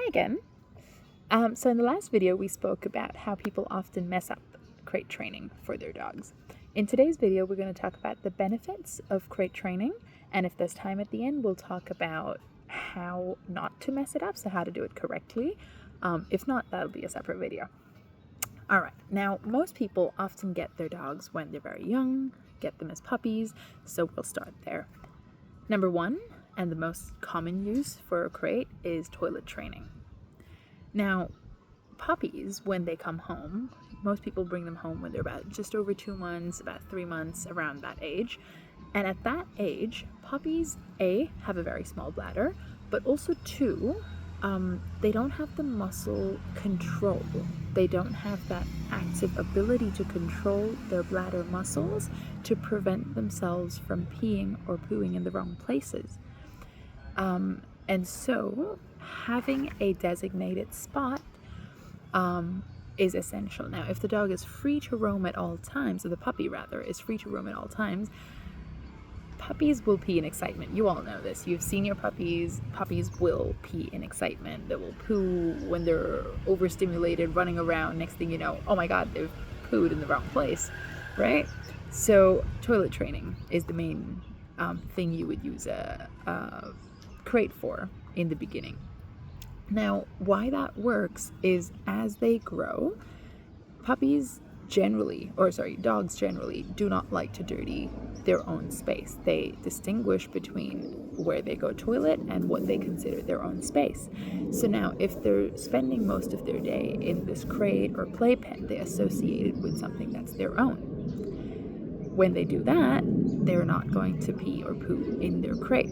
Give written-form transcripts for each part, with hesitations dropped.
again. So in the last video, we spoke about how people often mess up crate training for their dogs. In today's video, we're going to talk about the benefits of crate training, and if there's time at the end, we'll talk about how not to mess it up, so how to do it correctly. If not, that'll be a separate video. All right, now most people often get their dogs when they're very young, get them as puppies, so we'll start there. Number one, and the most common use for a crate, is toilet training. Now, puppies, when they come home, most people bring them home when they're about just over 2 months, about 3 months, around that age. And at that age, puppies, A, have a very small bladder, but also two, they don't have the muscle control. They don't have that active ability to control their bladder muscles to prevent themselves from peeing or pooing in the wrong places. And so having a designated spot is essential. Now, if the dog is free to roam at all times, or the puppy rather, is free to roam at all times, puppies will pee in excitement. You all know this. You've seen your puppies. Puppies will pee in excitement. They will poo when they're overstimulated, running around. Next thing you know, oh my God, they've pooed in the wrong place, right? So toilet training is the main thing you would use a crate for in the beginning. Now, why that works is as they grow, dogs generally do not like to dirty their own space. They distinguish between where they go toilet and what they consider their own space. So now, if they're spending most of their day in this crate or playpen, they associate it with something that's their own. When they do that, they're not going to pee or poo in their crate.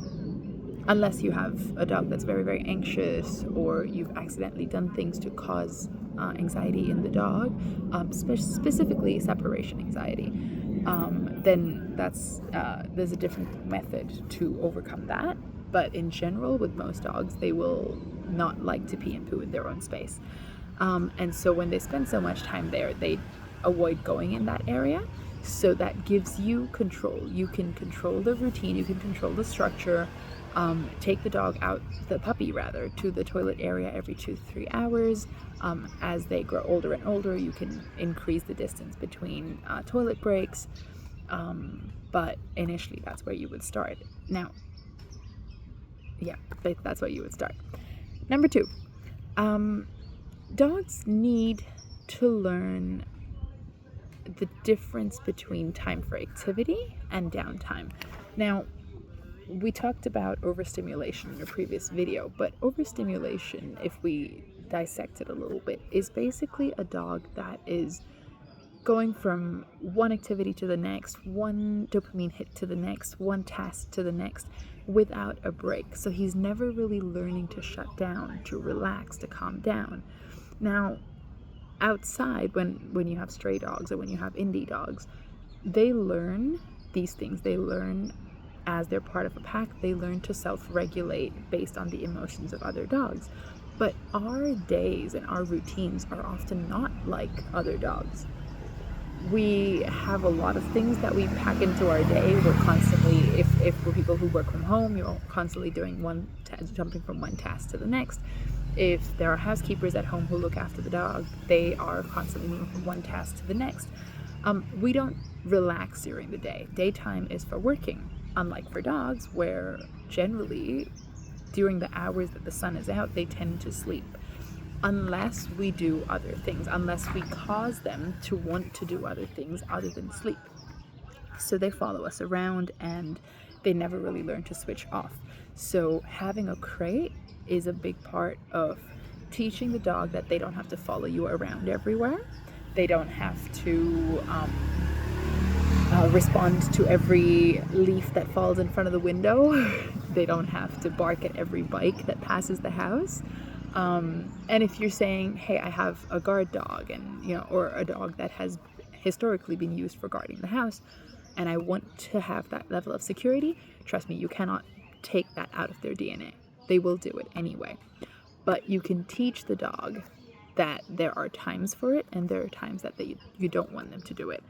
Unless you have a dog that's very, very anxious, or you've accidentally done things to cause anxiety in the dog, specifically separation anxiety, then there's a different method to overcome that. But in general, with most dogs, they will not like to pee and poo in their own space. And so when they spend so much time there, they avoid going in that area. So that gives you control. You can control the routine, you can control the structure. Take the puppy to the toilet area every 2-3 hours. As they grow older and older, you can increase the distance between toilet breaks. But initially, that's where you would start. Now, that's what you would start. Number two, dogs need to learn the difference between time for activity and downtime. Now, we talked about overstimulation in a previous video, but overstimulation, if we dissect it a little bit, is basically a dog that is going from one activity to the next, one dopamine hit to the next, one task to the next, without a break. So he's never really learning to shut down, to relax, to calm down. Now, outside, when you have stray dogs or when you have indie dogs, they learn these things. They learn as they're part of a pack. They learn to self-regulate based on the emotions of other dogs. But our days and our routines are often not like other dogs. We have a lot of things that we pack into our day. We're constantly, if we're people who work from home, you're constantly doing jumping from one task to the next. If there are housekeepers at home who look after the dog, they are constantly moving from one task to the next. We don't relax during the day. Daytime is for working, unlike for dogs, where generally during the hours that the sun is out, they tend to sleep. Unless we do other things, unless we cause them to want to do other things other than sleep. So they follow us around and they never really learn to switch off. So having a crate is a big part of teaching the dog that they don't have to follow you around everywhere. They don't have to respond to every leaf that falls in front of the window. They don't have to bark at every bike that passes the house. And if you're saying, hey, I have a guard dog, and or a dog that has historically been used for guarding the house, and I want to have that level of security, trust me, you cannot take that out of their DNA. They will do it anyway. But you can teach the dog that there are times for it, and there are times that you don't want them to do it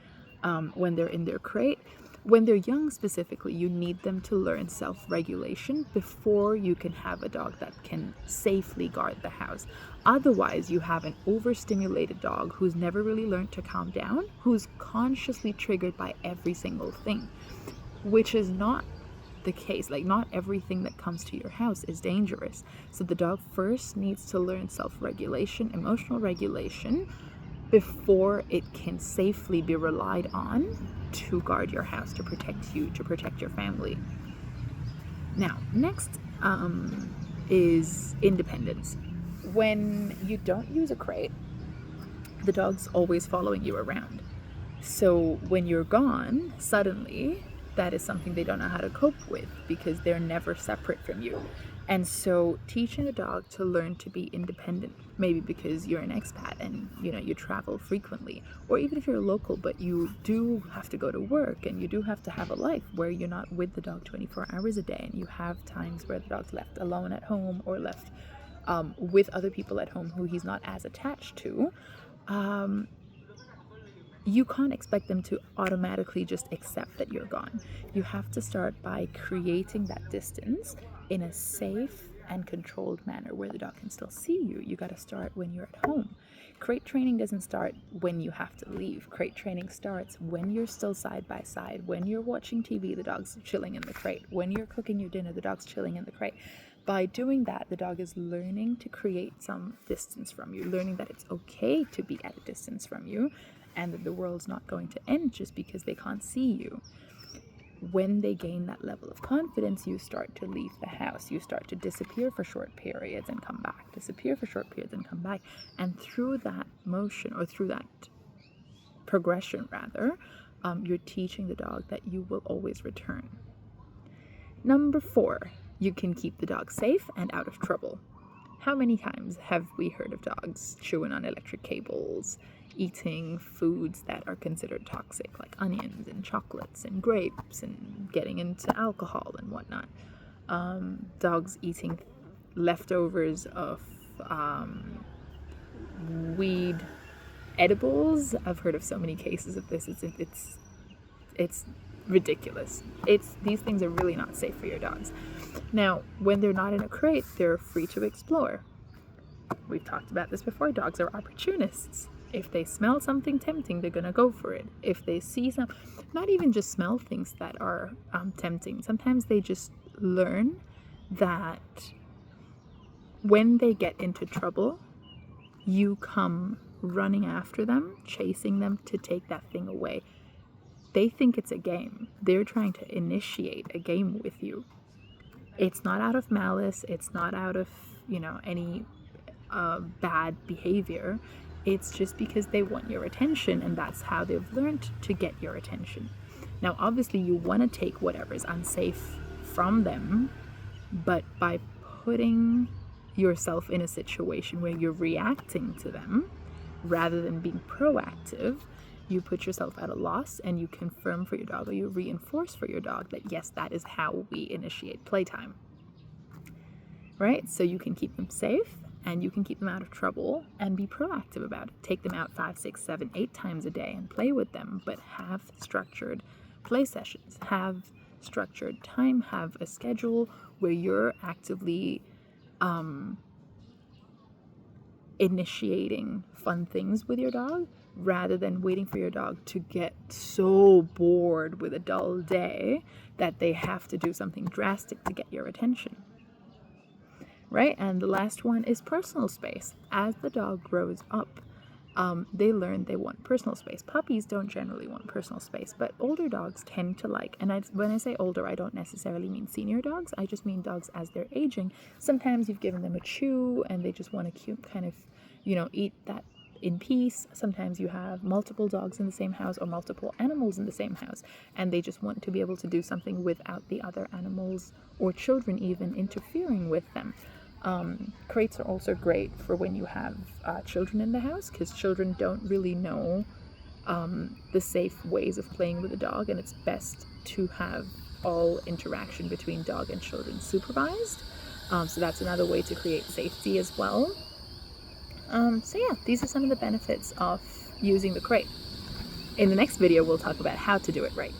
when they're in their crate. When they're young specifically, you need them to learn self-regulation before you can have a dog that can safely guard the house. Otherwise, you have an overstimulated dog who's never really learned to calm down, who's consciously triggered by every single thing, which is not the case. Like, not everything that comes to your house is dangerous. So the dog first needs to learn self-regulation, emotional regulation, before it can safely be relied on to guard your house, to protect you, to protect your family. Now, next is independence. When you don't use a crate, the dog's always following you around. So when you're gone, suddenly, that is something they don't know how to cope with because they're never separate from you. And so teaching a dog to learn to be independent, maybe because you're an expat and you travel frequently, or even if you're local but you do have to go to work and you do have to have a life where you're not with the dog 24 hours a day, and you have times where the dog's left alone at home or left with other people at home who he's not as attached to, you can't expect them to automatically just accept that you're gone. You have to start by creating that distance in a safe and controlled manner where the dog can still see you. You got to start when you're at home. Crate training doesn't start when you have to leave. Crate training starts when you're still side by side. When you're watching TV, the dog's chilling in the crate. When you're cooking your dinner, the dog's chilling in the crate. By doing that, the dog is learning to create some distance from you, learning that it's okay to be at a distance from you, and that the world's not going to end just because they can't see you. When they gain that level of confidence, you start to leave the house. You start to disappear for short periods and come back, disappear for short periods and come back. And through that motion, or through that progression rather, you're teaching the dog that you will always return. Number 4, you can keep the dog safe and out of trouble. How many times have we heard of dogs chewing on electric cables, eating foods that are considered toxic, like onions and chocolates and grapes, and getting into alcohol and whatnot? Dogs eating leftovers of weed edibles. I've heard of so many cases of this. It's ridiculous. These things are really not safe for your dogs. Now, when they're not in a crate, they're free to explore. We've talked about this before. Dogs are opportunists. If they smell something tempting, they're gonna go for it. If they see not even just smell things that are tempting, sometimes they just learn that when they get into trouble, you come running after them, chasing them to take that thing away. They think it's a game. They're trying to initiate a game with you. It's not out of malice. It's not out of, any bad behavior. It's just because they want your attention, and that's how they've learned to get your attention. Now, obviously, you want to take whatever is unsafe from them, but by putting yourself in a situation where you're reacting to them rather than being proactive, you put yourself at a loss, and you confirm for your dog, or you reinforce for your dog that yes, that is how we initiate playtime. Right? So you can keep them safe, and you can keep them out of trouble, and be proactive about it. Take them out 5, 6, 7, 8 times a day and play with them, but have structured play sessions, have structured time, have a schedule where you're actively initiating fun things with your dog, rather than waiting for your dog to get so bored with a dull day that they have to do something drastic to get your attention. Right? And the last one is personal space. As the dog grows up, they learn they want personal space. Puppies don't generally want personal space, but older dogs tend to like, and when I say older, I don't necessarily mean senior dogs. I just mean dogs as they're aging. Sometimes you've given them a chew and they just want to kind of, eat that in peace. Sometimes you have multiple dogs in the same house, or multiple animals in the same house, and they just want to be able to do something without the other animals or children even interfering with them. Crates are also great for when you have children in the house, because children don't really know the safe ways of playing with a dog, and it's best to have all interaction between dog and children supervised. So that's another way to create safety as well. So yeah, these are some of the benefits of using the crate. In the next video, we'll talk about how to do it right.